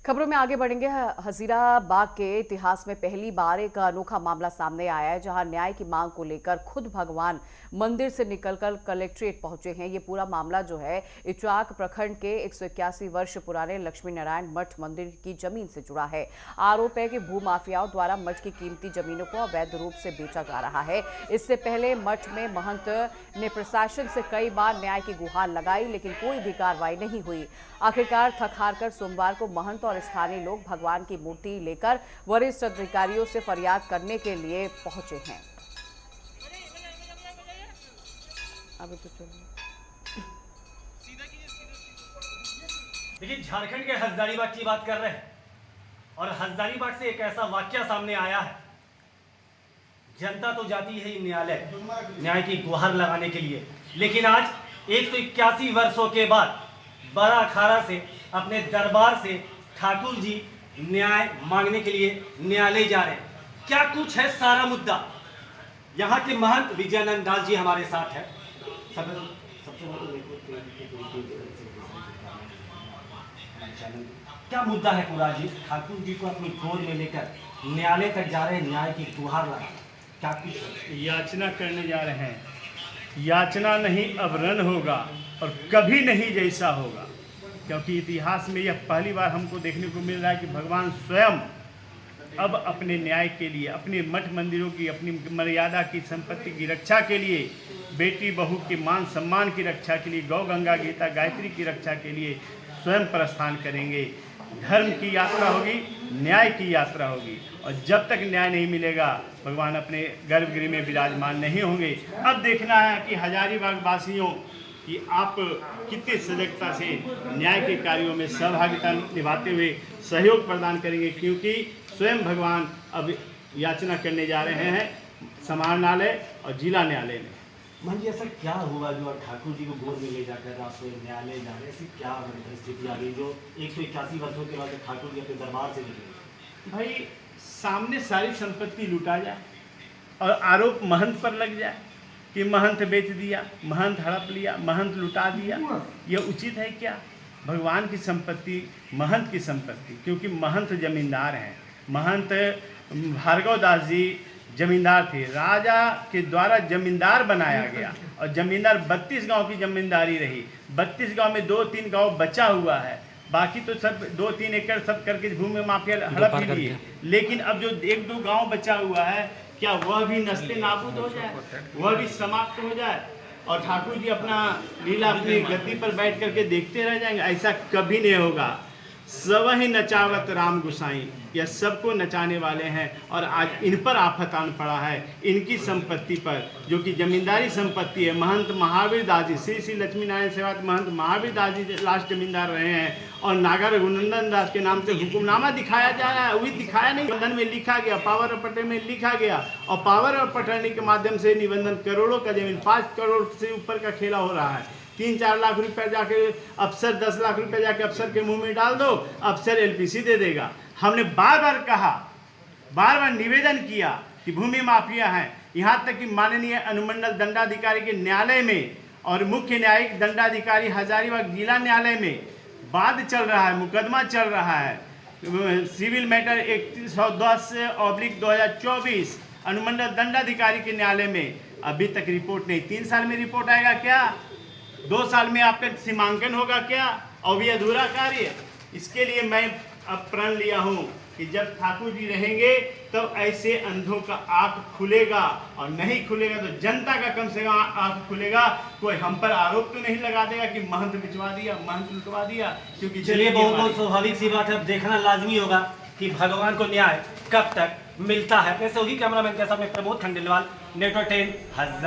खबरों में आगे बढ़ेंगे। हजीराबाग के इतिहास में पहली बार एक अनोखा मामला सामने आया है, जहां न्याय की मांग को लेकर खुद भगवान मंदिर से निकलकर कलेक्ट्रेट पहुंचे हैं। ये पूरा मामला जो है इचाक प्रखंड के 181 वर्ष पुराने लक्ष्मी नारायण मठ मंदिर की जमीन से जुड़ा है। आरोप है कि भूमाफियाओं द्वारा मठ की कीमती जमीनों को अवैध रूप से बेचा जा रहा है। इससे पहले मठ में महंत ने प्रशासन से कई बार न्याय की गुहार लगाई, लेकिन कोई भी कार्रवाई नहीं हुई। आखिरकार थक हार कर सोमवार को महंत और स्थानीय लोग भगवान की मूर्ति लेकर वरिष्ठ अधिकारियों से फरियाद करने के लिए पहुंचे हैं। अभी तो चलिए, देखिए, झारखंड के हजारीबाग की बात कर रहे हैं और हजारीबाग से एक ऐसा वाकया सामने आया है। जनता तो जाती है न्याय की गुहार लगाने के लिए, लेकिन आज 181 वर्षों के बाद बड़ा अखाड़ा से अपने दरबार से ठाकुर जी न्याय मांगने के लिए न्यायालय जा रहे हैं। क्या कुछ है सारा मुद्दा। यहाँ के महंत विजयानंद दास जी हमारे साथ है। क्या मुद्दा है पूरा जी? ठाकुर जी को अपनी गोद में लेकर न्यायालय तक जा रहे हैं, न्याय की गुहार लगा, क्या कुछ है? याचना करने जा रहे हैं। याचना नहीं अब रण होगा और कभी नहीं जैसा होगा, क्योंकि इतिहास में यह पहली बार हमको देखने को मिल रहा है कि भगवान स्वयं अब अपने न्याय के लिए, अपने मठ मंदिरों की, अपनी मर्यादा की, संपत्ति की रक्षा के लिए, बेटी बहू के मान सम्मान की रक्षा के लिए, गौ गंगा गीता गायत्री की रक्षा के लिए स्वयं प्रस्थान करेंगे। धर्म की यात्रा होगी, न्याय की यात्रा होगी, और जब तक न्याय नहीं मिलेगा भगवान अपने गर्भगृह में विराजमान नहीं होंगे। अब देखना है कि हजारीबाग वासियों कि आप कितने सजगता से न्याय के कार्यों में सहभागिता निभाते हुए सहयोग प्रदान करेंगे, क्योंकि स्वयं भगवान अब याचना करने जा रहे हैं समाहरणालय और जिला न्यायालय में। मान जी, ऐसा क्या हुआ जो ठाकुर जी को गोद में ले जाकर आप न्यायालय जा रहे हैं? ऐसी क्या परिस्थिति आ गई जो 181 वर्षों के बाद ठाकुर जी अपने दरबार से निकले? भाई, सामने सारी संपत्ति लुटा जाए और आरोप महंत पर लग जाए कि महंत बेच दिया, महंत हड़प लिया, महंत लुटा दिया, यह उचित है क्या? भगवान की संपत्ति महंत की संपत्ति, क्योंकि महंत जमींदार हैं। महंत भार्गव दास जी जमींदार थे, राजा के द्वारा जमींदार बनाया गया, और जमींदार 32 गांव की जमींदारी रही। 32 गांव में 2-3 गांव बचा हुआ है, बाकी तो सब 2-3 एकड़ सब करके भूमि माफिया हड़प ही लिए। लेकिन अब जो 1-2 गांव बचा हुआ है, क्या वह भी नस्ले नाबूद हो जाए, वह भी समाप्त हो जाए और ठाकुर जी अपना लीला अपनी गद्दी पर बैठ करके देखते रह जाएंगे? ऐसा कभी नहीं होगा। सब ही नचावत राम गुसाई, यह सबको नचाने वाले हैं, और आज इन पर आफत आन पड़ा है। इनकी संपत्ति पर, जो कि जमींदारी संपत्ति है। महंत महावीर दास जी, श्री श्री लक्ष्मी नारायण सेवायत महंत महावीर दास जी लास्ट जमींदार रहे हैं, और नागा रघुनंदन दास के नाम से हुक्मनामा दिखाया जा रहा है। वही दिखाया नहीं, निबंधन में लिखा गया, पावर ऑफ अटर्नी में लिखा गया, और पावर ऑफ अटर्नी के माध्यम से निबंधन करोड़ों का जमीन, 5 करोड़ से ऊपर का खेला हो रहा है। 3-4 लाख रुपए जाके अफसर, 10 लाख रुपए जाके अफसर के मुंह में डाल दो, अफसर एलपीसी दे देगा। हमने बार बार कहा, बार बार निवेदन किया कि भूमि माफिया हैं। यहाँ तक कि माननीय अनुमंडल दंडाधिकारी के न्यायालय में और मुख्य न्यायिक दंडाधिकारी हजारीबाग जिला न्यायालय में वाद चल रहा है, मुकदमा चल रहा है। सिविल मैटर 3110/2024 अनुमंडल दंडाधिकारी के न्यायालय में अभी तक रिपोर्ट नहीं। 3 साल में रिपोर्ट आएगा क्या? 2 साल में आपका सीमांकन होगा क्या? और भी अधूरा कार्य। इसके लिए मैं अब प्रण लिया हूँ कि जब ठाकुर जी रहेंगे तब ऐसे अंधों का आंख खुलेगा, और नहीं खुलेगा तो जनता का कम से कम आंख खुलेगा। कोई हम पर आरोप तो नहीं लगा देगा कि महंत बिचवा दिया, महंत लुटवा दिया। क्योंकि चलिए, बहुत स्वाभाविक सी बात है। अब देखना लाजमी होगा कि भगवान को न्याय कब तक मिलता है। कैसे होगी? कैमरामैन के साथ में प्रमोद खंडेलवाल, नेटवर्क 10।